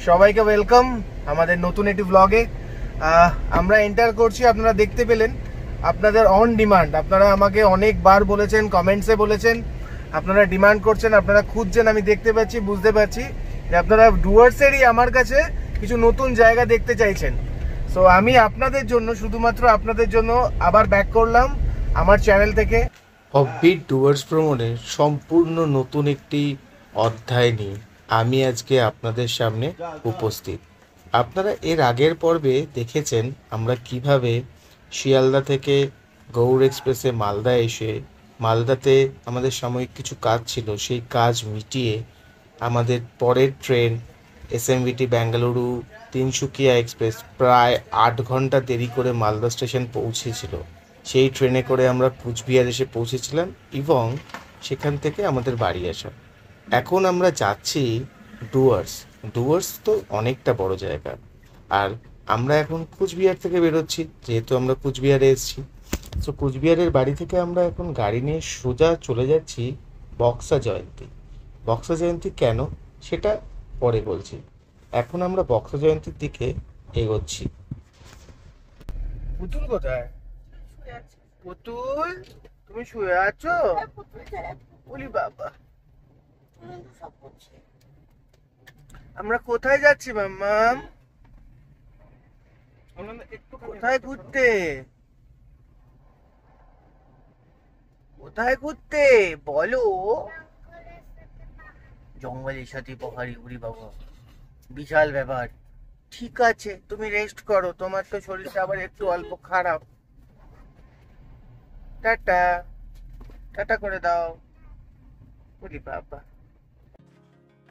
সবাইকে ওয়েলকাম আমাদের নতুন একটি ব্লগে। আমরা এন্টার করছি, আপনারা দেখতে পেলেন। আপনাদের অন ডিমান্ড, আপনারা আমাকে অনেকবার বলেছেন, কমেন্টসে বলেছেন, আপনারা ডিমান্ড করছেন, আপনারা খুঁজছেন। আমি দেখতে পাচ্ছি, বুঝতে পারছি যে আপনারা ডুয়ার্সেরই আমার কাছে কিছু নতুন জায়গা দেখতে চাইছেন। সো আমি আপনাদের জন্য, শুধুমাত্র আপনাদের জন্য আবার ব্যাক করলাম আমার চ্যানেল থেকে অফবিট ডুয়ার্স ভ্রমণের সম্পূর্ণ নতুন একটি অধ্যায় নিয়ে আমি আজকে আপনাদের সামনে উপস্থিত। আপনারা এর আগের পর্বে দেখেছেন আমরা কিভাবে শিয়ালদা থেকে গৌড় এক্সপ্রেসে মালদা এসে, মালদাতে আমাদের সাময়িক কিছু কাজ ছিল, সেই কাজ মিটিয়ে আমাদের পরের train SMVT Bengaluru Tinsukia express প্রায় 8 ঘন্টা দেরি করে মালদা স্টেশন পৌঁছেছিল। সেই ট্রেনে করে আমরা কুচবিহার এসে পৌঁছেছিলাম এবং সেখান থেকে আমাদের বাড়ি আসা। এখন আমরা যাচ্ছি ডুয়ার্স। ডুয়ার্স তো অনেকটা বড় জায়গা, আর আমরা এখন কুচবিহার থেকে বেরোচ্ছি, যেহেতু আমরা কুচবিহারে এসেছি। তো কুচবিহারের বাড়ি থেকে আমরা এখন গাড়ি নিয়ে সোজা চলে যাচ্ছি বক্সা জয়ন্তী। বক্সা জয়ন্তী কেন সেটা পরে বলছি, এখন আমরা বক্সা জয়ন্তীর দিকে এগোচ্ছি। পুতুল কোথায়? পুতুল, তুমি শুয়ে আছো? বলি বাবা, আমরা কোথায় যাচ্ছি মাম্মাম? কোথায় ঘুরতে? কোথায় ঘুরতে বলো? জঙ্গলের সাথে পাহাড়ি, উড়ি বাবা, বিশাল ব্যাপার। ঠিক আছে, তুমি রেস্ট করো, তোমার তো শরীরটা আবার একটু অল্প খারাপ। টাটা টাটা করে দাও। বলি বাবা।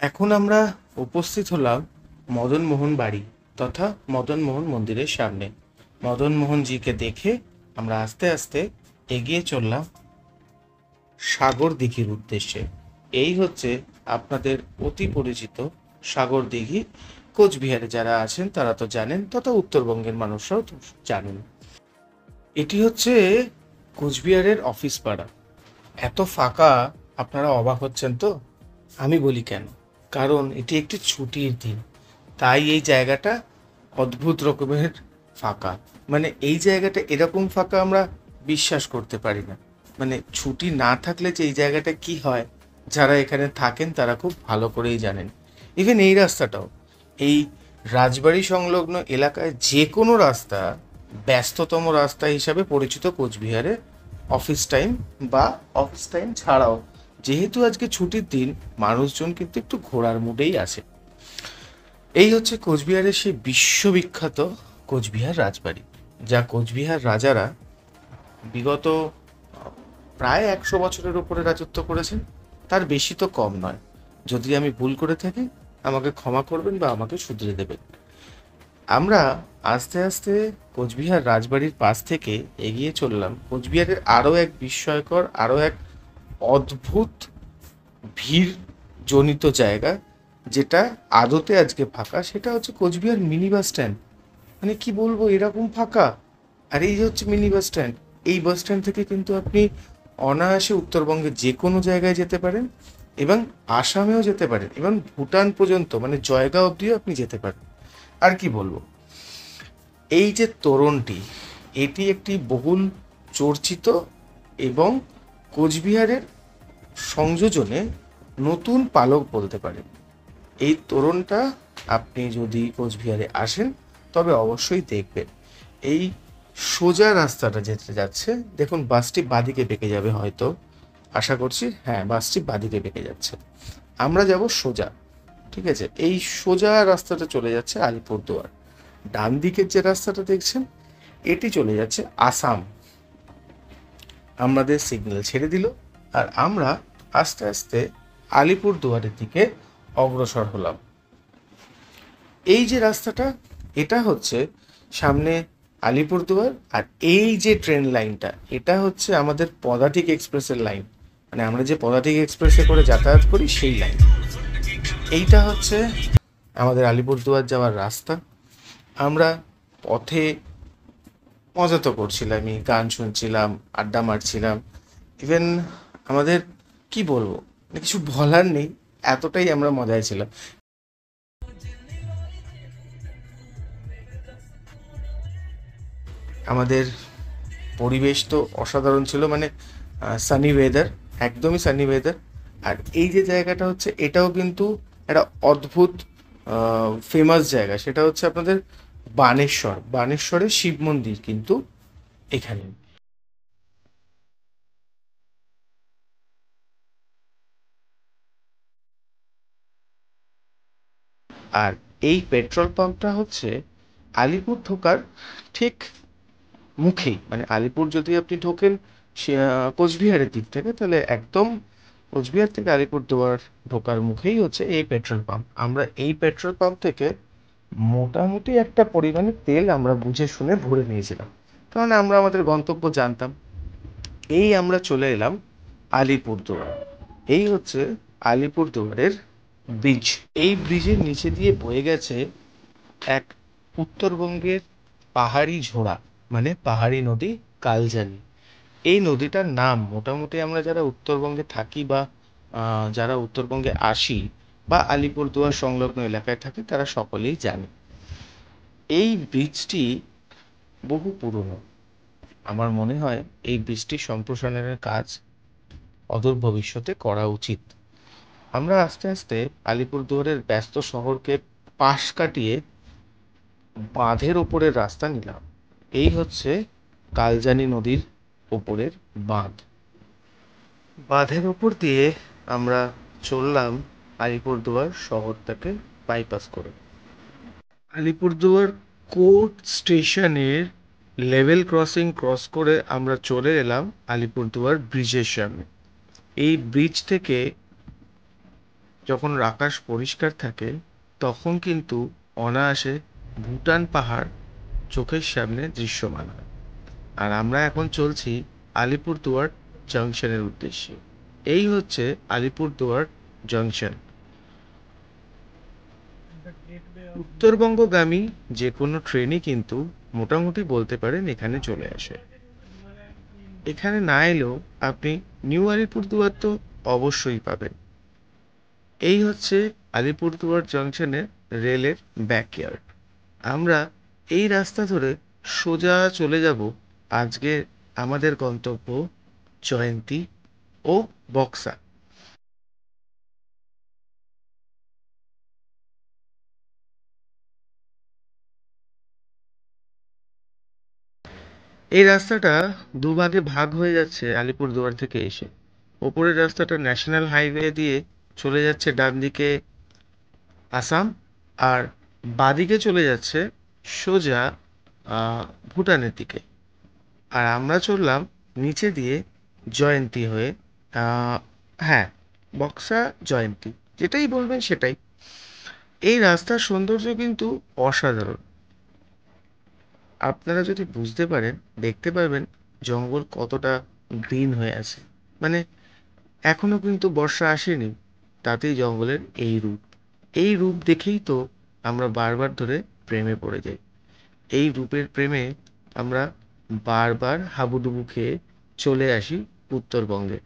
এখন আমরা উপস্থিত হলাম মদন মোহন বাড়ি তথা মদন মোহন মন্দিরের সামনে। মদন মোহনজিকে দেখে আমরা আস্তে আস্তে এগিয়ে চললাম সাগর দিঘির উদ্দেশ্যে। এই হচ্ছে আপনাদের অতি পরিচিত সাগর দিঘি। কোচবিহারে যারা আছেন তারা তো জানেন, তথা উত্তরবঙ্গের মানুষরাও তো জানেন। এটি হচ্ছে কোচবিহারের অফিস পাড়া। এত ফাঁকা, আপনারা অবাক হচ্ছেন তো? আমি বলি কেন, কারণ এটি একটি ছুটির দিন, তাই এই জায়গাটা অদ্ভুত রকমের ফাঁকা। মানে এই জায়গাটা এরকম ফাঁকা আমরা বিশ্বাস করতে পারি না। মানে ছুটি না থাকলে যে এই জায়গাটা কি হয়, যারা এখানে থাকেন তারা খুব ভালো করেই জানেন। ইভেন এই রাস্তাটাও, এই রাজবাড়ি সংলগ্ন এলাকায় যে কোনো রাস্তা ব্যস্ততম রাস্তা হিসাবে পরিচিত কোচবিহারে অফিস টাইম বা অফিস টাইম ছাড়াও। যেহেতু আজকে ছুটির দিন, মানুষজন কিন্তু একটু ঘোরার মুডেই আছে। এই হচ্ছে কোচবিহারের সেই বিশ্ববিখ্যাত কোচবিহার রাজবাড়ি, যা কোচবিহার রাজারা বিগত প্রায় 100 বছরের উপরে রাজত্ব করেছেন, তার বেশি তো কম নয়। যদি আমি ভুল করে থাকি আমাকে ক্ষমা করবেন বা আমাকে শুধরে দেবেন। আমরা আস্তে আস্তে কোচবিহার রাজবাড়ির পাশ থেকে এগিয়ে চললাম কোচবিহারের আরও এক বিস্ময়কর, আরও এক অদ্ভুত ভিড় জনিত জায়গা, যেটা আদতে আজকে ফাঁকা। সেটা হচ্ছে কোচবিহার মিনি বাস স্ট্যান্ড। মানে কি বলবো, এরকম ফাঁকা। আর এই যে হচ্ছে মিনি বাস স্ট্যান্ড, এই বাস স্ট্যান্ড থেকে কিন্তু আপনি অনায়াসে উত্তরবঙ্গের যে কোনো জায়গায় যেতে পারেন এবং আসামেও যেতে পারেন এবং ভুটান পর্যন্ত, মানে জয়গাঁও অবধিও আপনি যেতে পারেন। আর কি বলবো, এই যে তোরণটি, এটি একটি বহুল চর্চিত এবং কোচবিহারের সংযোজনে নতুন পালক বলতে পারেন। এই তোরণটা আপনি যদি কোচবিহারে আসেন তবে অবশ্যই দেখবেন। এই সোজা রাস্তাটা যেতে যাচ্ছে, দেখুন বাসটি বাঁদিকে বেঁকে যাবে হয়তো, আশা করছি, হ্যাঁ বাসটি বাঁদিকে বেঁকে যাচ্ছে। আমরা যাব সোজা, ঠিক আছে? এই সোজা রাস্তাটা চলে যাচ্ছে আলিপুরদুয়ার। ডান দিকের যে রাস্তাটা দেখছেন এটি চলে যাচ্ছে আসাম। আমাদের সিগন্যাল ছেড়ে দিল আর আমরা আস্তে আস্তে আলিপুরদুয়ারের দিকে অগ্রসর হলাম। এই যে রাস্তাটা, এটা হচ্ছে সামনে আলিপুরদুয়ার, আর এই যে ট্রেন লাইনটা, এটা হচ্ছে আমাদের পদাতিক এক্সপ্রেসের লাইন। মানে আমরা যে পদাতিক এক্সপ্রেসে করে যাতায়াত করি সেই লাইন। এইটা হচ্ছে আমাদের আলিপুরদুয়ার যাওয়ার রাস্তা। আমরা পথে মজা তো করছিলাম, গান শুনছিলাম, আড্ডা মারছিলাম। ইভেন আমাদের কি বলবো, কিছু বলার নেই, এতটাই আমরা মজায় ছিলাম। আমাদের পরিবেশ তো অসাধারণ ছিল, মানে সানি ওয়েদার, একদমই সানি ওয়েদার। আর এই যে জায়গাটা হচ্ছে, এটাও কিন্তু একটা অদ্ভুত ফেমাস জায়গা, সেটা হচ্ছে আপনাদের বানেশ্বরের শিব মন্দির কিন্তু এখানে। আর এই পেট্রোল পাম্পটা হচ্ছে আলিপুর ঢোকার ঠিক মুখেই, মানে আলিপুর যদি আপনি ঢোকেন কোচবিহারের দিক থেকে, তাহলে একদম কোচবিহার থেকে আলিপুরদুয়ার ঢোকার মুখেই হচ্ছে এই পেট্রোল পাম্প। আমরা এই পেট্রোল পাম্প থেকে মোটামুটি একটা পরিমাণে তেল আমরা বুঝে শুনে ভরে নিয়েছিলাম, কারণ আমরা আমাদের গন্তব্য জানতাম। এই আমরা চলে এলাম আলিপুরদুয়ার। এই হচ্ছে আলিপুরদুয়ারের ব্রিজ। এই ব্রিজের নিচে দিয়ে বয়ে গেছে এক উত্তরবঙ্গের পাহাড়ি ঝোড়া, মানে পাহাড়ি নদী কালজানি। এই নদীটার নাম মোটামুটি আমরা যারা উত্তরবঙ্গে থাকি বা যারা উত্তরবঙ্গে আসি বা আলিপুরদুয়ার সংলগ্ন এলাকায় থাকি, তারা সকলেই জানে। এই ব্রিজটি বহু পুরনো। আমার মনে হয় এই ব্রিজটির সম্প্রসারণের কাজ অদূর ভবিষ্যতে করা উচিত। আমরা আস্তে আস্তে আলিপুরদুয়ারের ব্যস্ত শহরকে পাশ কাটিয়ে বাঁধের ওপরের রাস্তা নিলাম। এই হচ্ছে কালজানি নদীর ওপরের বাঁধ। বাঁধের ওপর দিয়ে আমরা চললাম আলিপুরদুয়ার শহরটাকে বাইপাস করে। আলিপুরদুয়ার কোর্ট স্টেশনের লেভেল ক্রস করে আমরা চলে এলাম আলিপুরদুয়ার ব্রিজের সামনে। এই ব্রিজ থেকে যখন আকাশ পরিষ্কার থাকে, তখন কিন্তু অনায়াসে ভুটান পাহাড় চোখের সামনে দৃশ্যমান হয়। আর আমরা এখন চলছি আলিপুরদুয়ার জাংশনের উদ্দেশ্যে। এই হচ্ছে আলিপুরদুয়ার জাংশন। উত্তরবঙ্গগামী যে কোনো ট্রেনই কিন্তু মোটামুটি বলতে পারেন এখানে চলে আসে। এখানে না এলেও আপনি নিউ আলিপুরদুয়ার তো অবশ্যই পাবেন। এই হচ্ছে আলিপুরদুয়ার জংশনের রেলের ব্যাকইয়ার্ড। আমরা এই রাস্তা ধরে সোজা চলে যাব আজকে আমাদের গন্তব্য জয়ন্তী ও বক্সা। এই রাস্তাটা দুভাগে ভাগ হয়ে যাচ্ছে আলিপুরদুয়ার থেকে এসে। ওপরের রাস্তাটা ন্যাশনাল হাইওয়ে দিয়ে চলে যাচ্ছে ডান দিকে আসাম, আর বাদিকে চলে যাচ্ছে সোজা ভুটানের দিকে। আর আমরা চললাম নিচে দিয়ে জয়ন্তী হয়ে, আহ, হ্যাঁ, বক্সা জয়ন্তী যেটাই বলবেন সেটাই। এই রাস্তার সৌন্দর্য কিন্তু অসাধারণ। আপনারা যদি বুঝতে পারেন, দেখতে পারবেন জঙ্গল কতটা গ্রিন হয়ে আছে, মানে এখনো কিন্তু বর্ষা আসেনি, তাতেই জঙ্গলের এই রূপ। এই রূপ দেখেই তো আমরা বারবার ধরে প্রেমে পড়ে যাই। এই রূপের প্রেমে আমরা বারবার হাবুডুবু খেয়ে চলে আসি উত্তরবঙ্গে।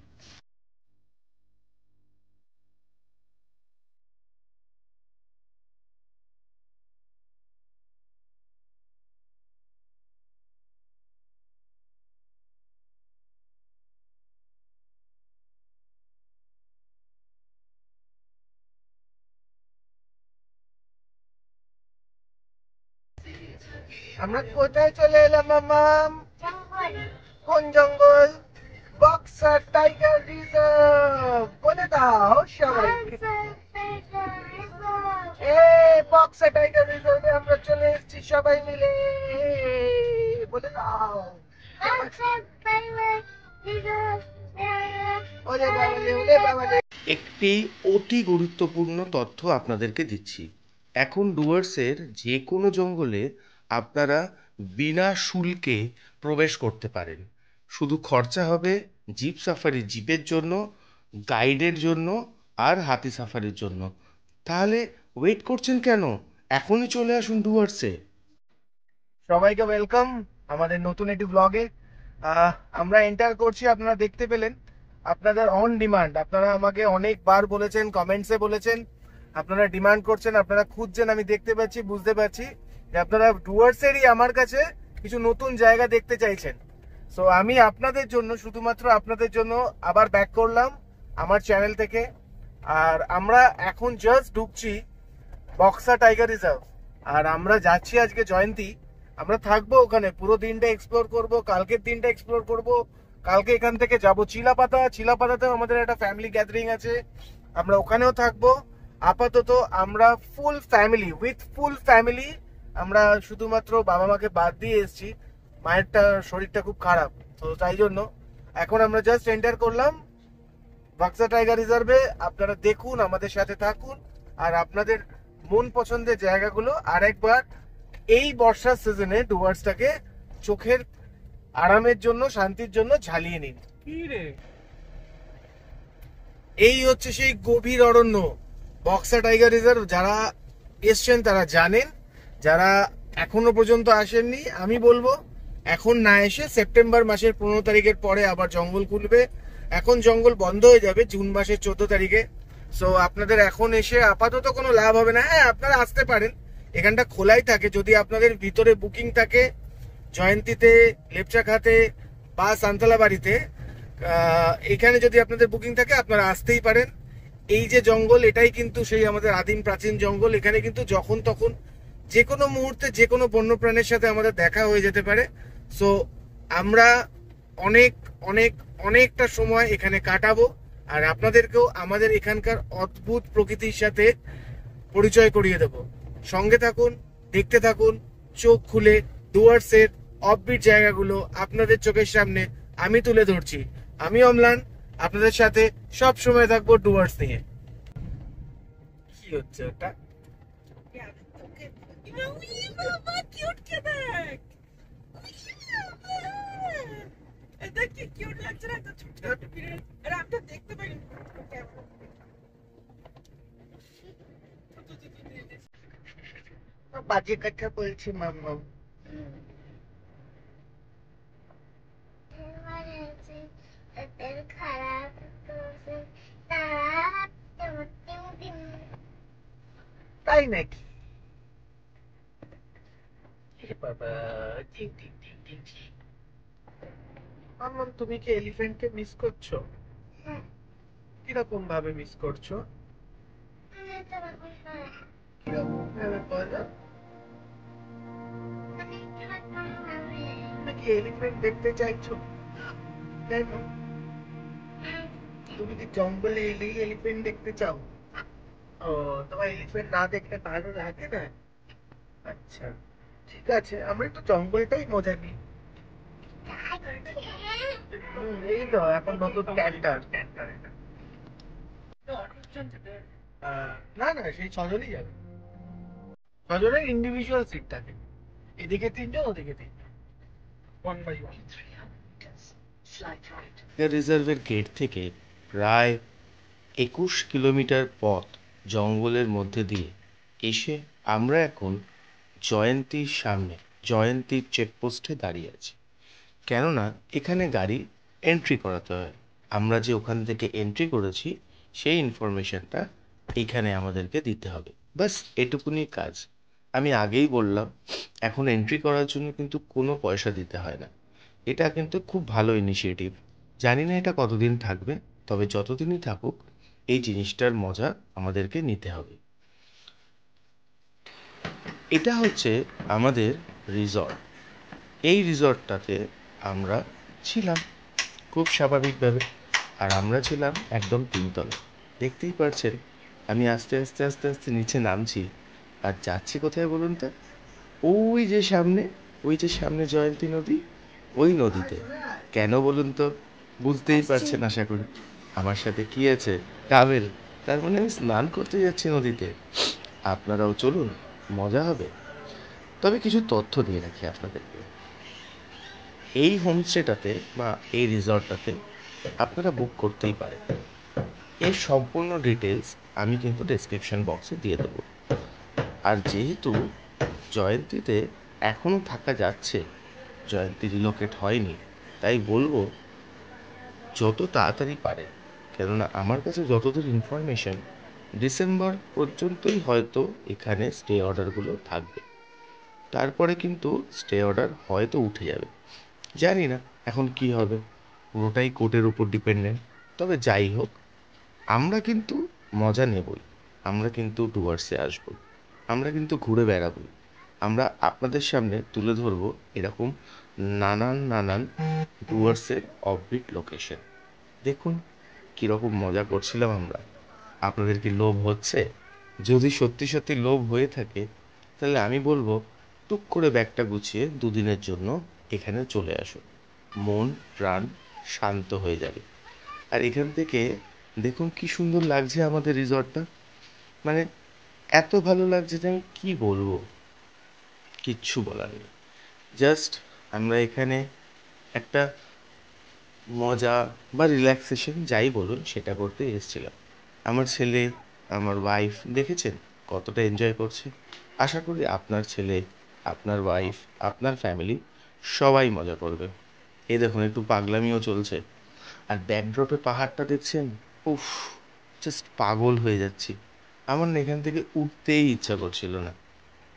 আমরা কোথায় চলে এলাম মামা? কোন জঙ্গল? Boxer tiger reserve. বলে দাও সবাইকে। এ বক্সার টাইগার রিজার্ভে আমরা চলে এসেছি সবাই মিলে। বলে দাও। ওরে বাবালে, ওরে বাবালে। একটি অতি গুরুত্বপূর্ণ তথ্য আপনাদেরকে দিচ্ছি। এখন ডুয়ার্সের যে কোনো জঙ্গলে আপনারা বিনা শুল্কে প্রবেশ করতে পারেন। শুধু খরচা হবে জিপ সাফারি, জিপের জন্য, গাইডের জন্য আর হাতি সাফারির জন্য। তাহলে ওয়েট করছেন কেন? এখনই চলে আসুন ডুয়ার্সে। সবাইকে ওয়েলকাম আমাদের নতুন একটি ব্লগে। আমরা এন্টার করছি, আপনারা দেখতে পেলেন। আপনাদের অন ডিমান্ড, আপনারা আমাকে অনেকবার বলেছেন, কমেন্টসে বলেছেন, আপনারা ডিমান্ড করছেন, আপনারা খুঁজছেন, আমি দেখতে পাচ্ছি, বুঝতে পারছি যে আপনারা ডুয়ার্সেরই আমার কাছে কিছু নতুন জায়গা দেখতে চাইছেন। সো আমি আপনাদের জন্য, শুধুমাত্র আপনাদের জন্য আবার ব্যাক করলাম আমার চ্যানেল থেকে। আর আমরা এখন জাস্ট ঢুকছি বক্সা টাইগার রিজার্ভ, আর আমরা যাচ্ছি আজকে জয়ন্তী। আমরা থাকবো ওখানে পুরো দিনটা এক্সপ্লোর করব, কালকের দিনটা এক্সপ্লোর করব। কালকে এখান থেকে যাব চিলাপাতাতেও আমাদের একটা ফ্যামিলি গ্যাদারিং আছে, আমরা ওখানেও থাকবো। আপাতত আমরা ফুল ফ্যামিলি আমরা শুধুমাত্র বাবা মাকে বাদ দিয়ে এসেছি, মায়েরটা শরীরটা খুব খারাপ, তো তাই জন্য এখন আমরা জাস্ট এন্টার করলাম বাক্সা টাইগার রিজার্ভে। আপনারা দেখুন, আমাদের সাথে থাকুন, আর আপনাদের মন পছন্দের জায়গাগুলো আরেকবার এই বর্ষার সিজনে ডুয়ার্সটাকে চোখের আরামের জন্য, শান্তির জন্য ঝালিয়ে নিন। এই হচ্ছে সেই গভীর অরণ্য বক্সা টাইগার রিজার্ভ। যারা এসছেন তারা জানেন, যারা এখনো পর্যন্ত আসেননি আমি বলবো এখন না এসে সেপ্টেম্বর মাসের 15 তারিখের পরে আবার জঙ্গল খুলবে। এখন জঙ্গল বন্ধ হয়ে যাবে জুন মাসের 14 তারিখে। সো আপনাদের এখন এসে আপাতত কোনো লাভ হবে না। হ্যাঁ, আপনারা আসতে পারেন, এখানটা খোলাই থাকে যদি আপনাদের ভিতরে বুকিং থাকে। জয়ন্তীতে, লেপচাখাতে বা সান্তালা বাড়িতে এখানে যদি আপনাদের বুকিং থাকে আপনারা আসতেই পারেন। এই যে জঙ্গল, এটাই কিন্তু সেই আমাদের আদিম প্রাচীন জঙ্গল। এখানে কিন্তু যখন তখন যে কোনো মুহূর্তে যে কোনো বন্যপ্রাণীর সাথে আমাদের দেখা হয়ে যেতে পারে। সো আমরা অনেক অনেক অনেকটা সময় এখানে কাটাবো, আর আপনাদেরকেও আমাদের এখানকার অদ্ভুত প্রকৃতির সাথে পরিচয় করিয়ে দেব। সঙ্গে থাকুন, দেখতে থাকুন, চোখ খুলে ডুয়ার্সের অফবিট জায়গাগুলো আপনাদের চোখের সামনে আমি তুলে ধরছি। আমি অম্লান, আপনাদের সাথে সব সময় থাকবো ডুয়ার্স নিয়ে। কি হচ্ছে ওটা? বাজে কথা বলছি মাম্মা। তাই নাকি? বাবা, মাম্মা তুমি কি এলিফ্যান্টকে মিস করছো? কিরকম ভাবে মিস করছো? কিরকম ভাবে বলো? তুমি কি এলিফ্যান্ট দেখতে চাইছো? তাই না? তুমি কি জঙ্গলে এলেই এলিফ্যান্ট দেখতে চাও? ও, তোমার এলিফ্যান্ট না দেখলে ভালো লাগে না? আচ্ছা, ঠিক আছে, আমরা একটু জঙ্গলটাই মজা নিই। এই তো এখন নতুন ক্যান্টার। না না, সেই ছজনই যাবে। ছজনের ইন্ডিভিজুয়াল সিট থাকে, এদিকে তিনজন, ওদিকে তিনজন, 1 by 1। রিজার্ভের গেট থেকে প্রায় 21 কিলোমিটার পথ জঙ্গলের মধ্যে দিয়ে এসে আমরা এখন জয়ন্তীর সামনে, জয়ন্তীর চেকপোস্টে দাঁড়িয়ে আছি। কেননা এখানে গাড়ি এন্ট্রি করাতে হয়। আমরা যে ওখান থেকে এন্ট্রি করেছি সেই ইনফরমেশনটা এইখানে আমাদেরকে দিতে হবে, বাস এটুকুনি কাজ। আমি আগেই বললাম, এখন এন্ট্রি করার জন্য কিন্তু কোনো পয়সা দিতে হয় না। এটা কিন্তু খুব ভালো ইনিশিয়েটিভ। জানি না এটা কতদিন থাকবে, তবে যতদিনই থাকুক এই জিনিসটার মজা আমাদেরকে নিতে হবে। এটা হচ্ছে আমাদের রিসর্ট। এই রিসর্টটাতে আমরা ছিলাম খুব স্বাভাবিকভাবে, আর আমরা ছিলাম একদম 3 তলায়। দেখতেই পারছেন আমি আস্তে আস্তে আস্তে আস্তে নিচে নামছি, আর যাচ্ছি কোথায় বলুন তো? ওই যে সামনে, ওই যে সামনে জয়ন্তী নদী, ওই নদীতে। কেন বলুন তো? বুঝতেই পারছেন আশা করি। আমার সাথে কি আছে? ট্রাভেল। তার মানে আমি স্নান করতে যাচ্ছি নদীতে। আপনারাও চলুন, মজা হবে। তবে কিছু তথ্য দিয়ে রাখি আপনাদেরকে। এই হোমস্টেটাতে বা এই রিসর্টটাতে আপনারা বুক করতেই পারেন। এর সম্পূর্ণ ডিটেলস আমি কিন্তু ডেসক্রিপশন বক্সে দিয়ে দেবো। আর যেহেতু জয়ন্তীতে এখনও থাকা যাচ্ছে, জয়ন্তী রিলোকেট হয়নি, তাই বলবো যত তাড়াতাড়ি পারে, কেননা আমার কাছে যতদূর ইনফরমেশন ডিসেম্বর পর্যন্তই হয়তো এখানে স্টে অর্ডারগুলো থাকবে। তারপরে কিন্তু স্টে অর্ডার হয়তো উঠে যাবে, জানি না এখন কি হবে, পুরোটাই কোর্টের উপর ডিপেন্ডেন্ট। তবে যাই হোক, আমরা কিন্তু মজা নেবই, আমরা কিন্তু ডুয়ার্সে আসবো, আমরা কিন্তু ঘুরে বেড়াবো, আমরা আপনাদের সামনে তুলে ধরবো এরকম নানান নানান ডুয়ার্সের অফবিট লোকেশন। দেখুন কীরকম মজা করছিলাম আমরা। আপনাদের কি লোভ হচ্ছে? যদি সত্যি সত্যি লোভ হয়ে থাকে তাহলে আমি বলবো টুক করে ব্যাগটা গুছিয়ে দুদিনের জন্য এখানে চলে আসুন, মন প্রাণ শান্ত হয়ে যাবে। আর এখান থেকে দেখুন কি সুন্দর লাগছে আমাদের রিসর্টটা, মানে এত ভালো লাগছে যে আমি কী বলবো, কিচ্ছু বলার নেই। জাস্ট আমরা এখানে একটা মজা বা রিল্যাক্সেশন যাই বলুন সেটা করতে এসেছিলাম। আমার ছেলে, আমার ওয়াইফ দেখেছেন কতটা এনজয় করছে। আশা করি আপনার ছেলে, আপনার ওয়াইফ, আপনার ফ্যামিলি সবাই মজা করবে। এই দেখুন একটু পাগলামিও চলছে। আর ব্যাকড্রপে পাহাড়টা দেখছেন, উফ, জাস্ট পাগল হয়ে যাচ্ছি। আমার না এখান থেকে উঠতেই ইচ্ছা করছিল না।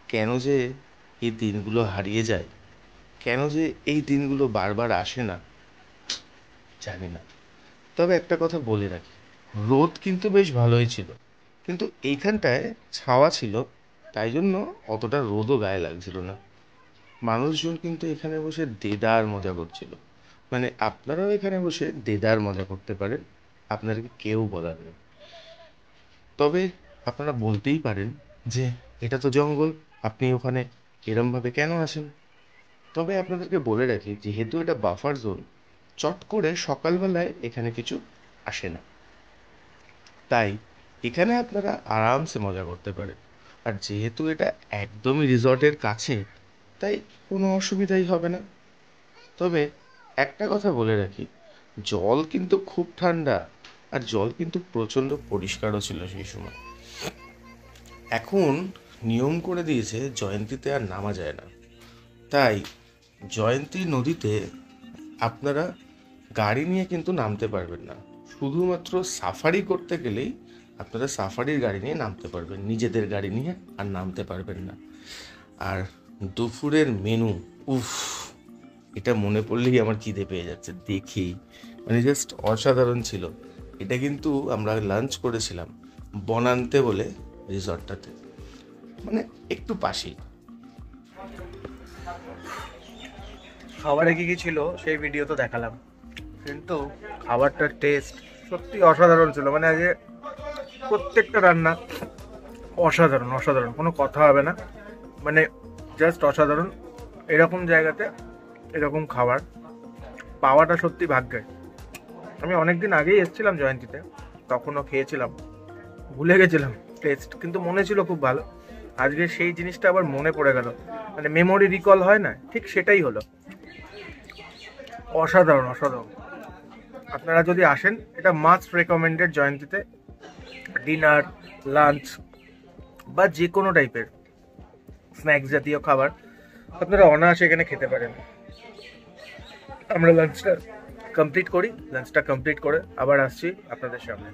কেন যে এই দিনগুলো হারিয়ে যায়, কেন যে এই দিনগুলো বারবার আসে না, জানি না। তবে একটা কথা বলে রাখি, রোদ কিন্তু বেশ ভালোই ছিল, কিন্তু এইখানটায় ছাওয়া ছিল, তাই জন্য অতটা রোদও গায়ে লাগছিল না। মানুষজন কিন্তু এখানে বসে দেদার মজা করছিল, মানে আপনারাও এখানে বসে দেদার মজা করতে পারেন, আপনাদেরকে কেউ বলার নেই। তবে আপনারা বলতেই পারেন যে এটা তো জঙ্গল, আপনি ওখানে এরমভাবে কেন আসেন? তবে আপনাদেরকে বলে রাখি, যেহেতু এটা বাফার জোন, চট করে সকালবেলায় এখানে কিছু আসে না, তাই এখানে আপনারা আরামসে মজা করতে পারেন। আর যেহেতু এটা একদমই রিসর্টের কাছে, তাই কোনো অসুবিধাই হবে না। তবে একটা কথা বলে রাখি, জল কিন্তু খুব ঠান্ডা, আর জল কিন্তু প্রচণ্ড পরিষ্কারও ছিল সেই সময়। এখন নিয়ম করে দিয়েছে জয়ন্তীতে আর নামা যায় না, তাই জয়ন্তী নদীতে আপনারা গাড়ি নিয়ে কিন্তু নামতে পারবেন না। শুধুমাত্র সাফারি করতে গেলেই আপনারা সাফারির গাড়ি নিয়ে নামতে পারবেন, নিজেদের গাড়ি নিয়ে আর নামতে পারবেন না। আর দুপুরের মেনু, উফ, এটা মনে পড়লেই আমার খিদে পেয়ে যাচ্ছে দেখেই, মানে জাস্ট অসাধারণ ছিল। এটা কিন্তু আমরা লাঞ্চ করেছিলাম বনান্তে বলে রিসর্টটাতে, মানে একটু পাশেই। খাবারে কি কি ছিল সেই ভিডিও তো দেখালাম, কিন্তু খাবারটার টেস্ট সত্যি অসাধারণ ছিল। মানে আজকে প্রত্যেকটা রান্না অসাধারণ অসাধারণ, কোনো কথা হবে না, মানে জাস্ট অসাধারণ। এরকম জায়গাতে এরকম খাবার পাওয়াটা সত্যি ভাগ্যের। আমি অনেকদিন আগেই এসেছিলাম জয়ন্তীতে, তখনও খেয়েছিলাম, ভুলে গেছিলাম টেস্ট, কিন্তু মনে ছিল খুব ভালো। আজকে সেই জিনিসটা আবার মনে পড়ে গেল, মানে মেমোরি রিকল হয় না, ঠিক সেটাই হলো। অসাধারণ অসাধারণ। আপনারা যদি আসেন, এটা মাস্ট রেকমেন্ডেড জয়ন্তীতে। ডিনার, লাঞ্চ বা যে কোনো টাইপের স্ন্যাক্স জাতীয় খাবার আপনারা অনায়াসে এখানে খেতে পারেন। আমরা লাঞ্চটা কমপ্লিট করি, লাঞ্চটা কমপ্লিট করে আবার আসছি আপনাদের সামনে।